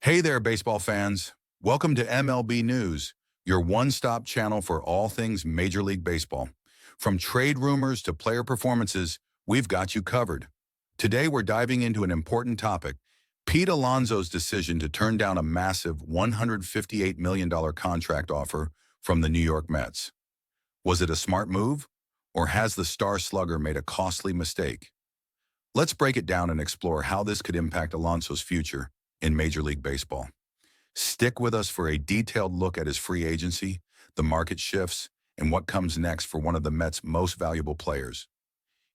Hey there, baseball fans. Welcome to MLB News, your one-stop channel for all things Major League Baseball. From trade rumors to player performances, we've got you covered. Today, we're diving into an important topic, Pete Alonso's decision to turn down a massive $158 million contract offer from the New York Mets. Was it a smart move, or has the star slugger made a costly mistake? Let's break it down and explore how this could impact Alonso's future in Major League Baseball. Stick with us for a detailed look at his free agency, the market shifts, and what comes next for one of the Mets' most valuable players.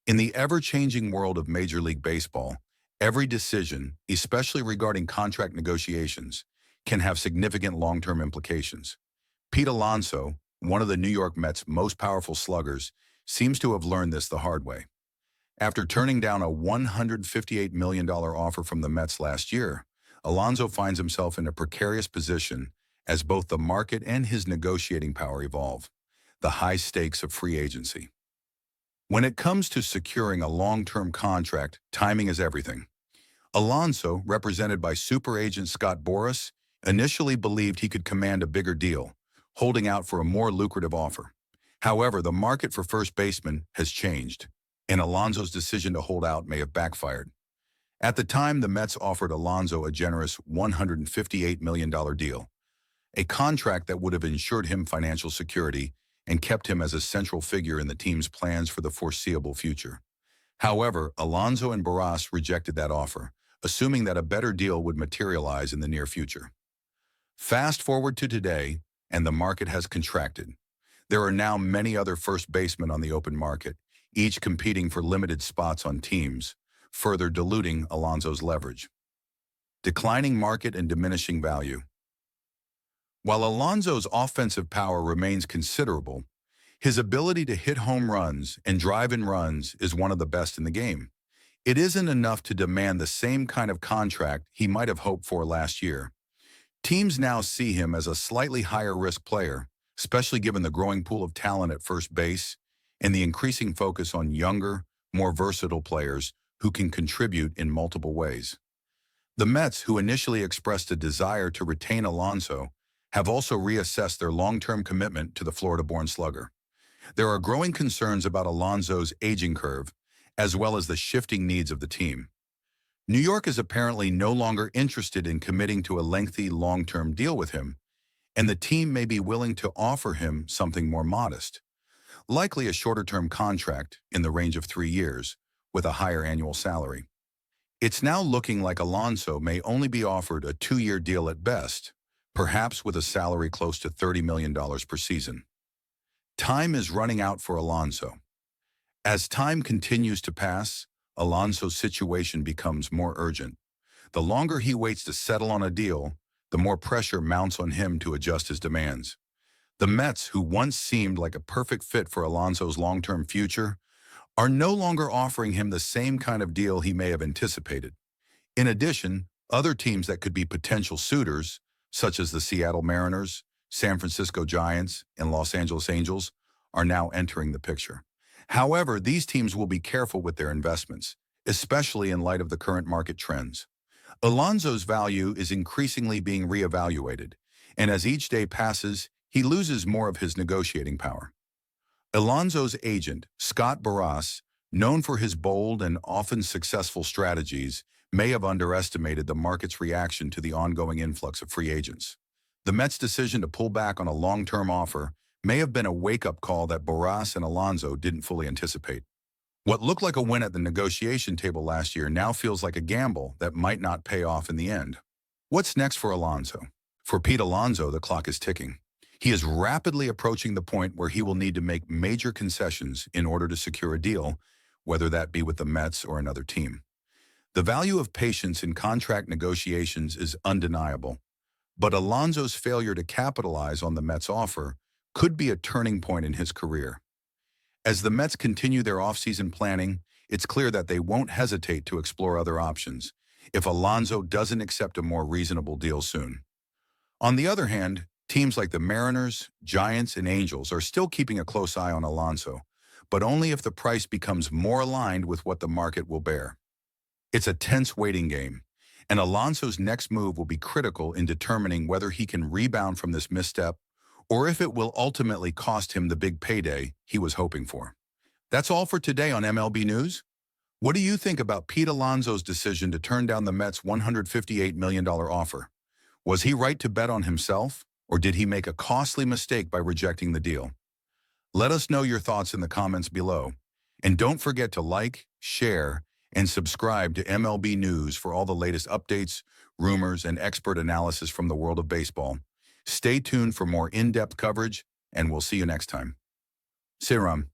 In the ever-changing world of Major League Baseball, every decision, especially regarding contract negotiations, can have significant long-term implications. Pete Alonso, one of the New York Mets' most powerful sluggers, seems to have learned this the hard way. After turning down a $158 million offer from the Mets last year, Alonso finds himself in a precarious position as both the market and his negotiating power evolve, the high stakes of free agency. When it comes to securing a long-term contract, timing is everything. Alonso, represented by super agent Scott Boras, initially believed he could command a bigger deal, holding out for a more lucrative offer. However, the market for first basemen has changed, and Alonso's decision to hold out may have backfired. At the time, the Mets offered Alonso a generous $158 million deal, a contract that would have ensured him financial security and kept him as a central figure in the team's plans for the foreseeable future. However, Alonso and Boras rejected that offer, assuming that a better deal would materialize in the near future. Fast forward to today, and the market has contracted. There are now many other first basemen on the open market, each competing for limited spots on teams, further diluting Alonso's leverage. Declining market and diminishing value. While Alonso's offensive power remains considerable, his ability to hit home runs and drive in runs is one of the best in the game. It isn't enough to demand the same kind of contract he might have hoped for last year. Teams now see him as a slightly higher risk player, especially given the growing pool of talent at first base and the increasing focus on younger, more versatile players who can contribute in multiple ways. The Mets, who initially expressed a desire to retain Alonso, have also reassessed their long-term commitment to the Florida-born slugger. There are growing concerns about Alonso's aging curve, as well as the shifting needs of the team. New York is apparently no longer interested in committing to a lengthy long-term deal with him, and the team may be willing to offer him something more modest, likely a shorter-term contract in the range of 3 years, with a higher annual salary. It's now looking like Alonso may only be offered a 2-year deal at best, perhaps with a salary close to $30 million per season. Time is running out for Alonso. As time continues to pass, Alonso's situation becomes more urgent. The longer he waits to settle on a deal, the more pressure mounts on him to adjust his demands. The Mets, who once seemed like a perfect fit for Alonso's long-term future, are no longer offering him the same kind of deal he may have anticipated. In addition, other teams that could be potential suitors, such as the Seattle Mariners, San Francisco Giants, and Los Angeles Angels, are now entering the picture. However, these teams will be careful with their investments, especially in light of the current market trends. Alonso's value is increasingly being reevaluated, and as each day passes, he loses more of his negotiating power. Alonso's agent, Scott Boras, known for his bold and often successful strategies, may have underestimated the market's reaction to the ongoing influx of free agents. The Mets' decision to pull back on a long-term offer may have been a wake-up call that Boras and Alonso didn't fully anticipate. What looked like a win at the negotiation table last year now feels like a gamble that might not pay off in the end. What's next for Alonso? For Pete Alonso, the clock is ticking. He is rapidly approaching the point where he will need to make major concessions in order to secure a deal, whether that be with the Mets or another team. The value of patience in contract negotiations is undeniable, but Alonso's failure to capitalize on the Mets' offer could be a turning point in his career. As the Mets continue their offseason planning, it's clear that they won't hesitate to explore other options if Alonso doesn't accept a more reasonable deal soon. On the other hand, teams like the Mariners, Giants, and Angels are still keeping a close eye on Alonso, but only if the price becomes more aligned with what the market will bear. It's a tense waiting game, And Alonso's next move will be critical in determining whether he can rebound from this misstep or if it will ultimately cost him the big payday he was hoping for. That's all for today on MLB News. What do you think about Pete Alonso's decision to turn down the Mets' $158 million offer? Was he right to bet on himself, or did he make a costly mistake by rejecting the deal? Let us know your thoughts in the comments below. And don't forget to like, share, and subscribe to MLB News for all the latest updates, rumors, and expert analysis from the world of baseball. Stay tuned for more in-depth coverage, and we'll see you next time. Siram.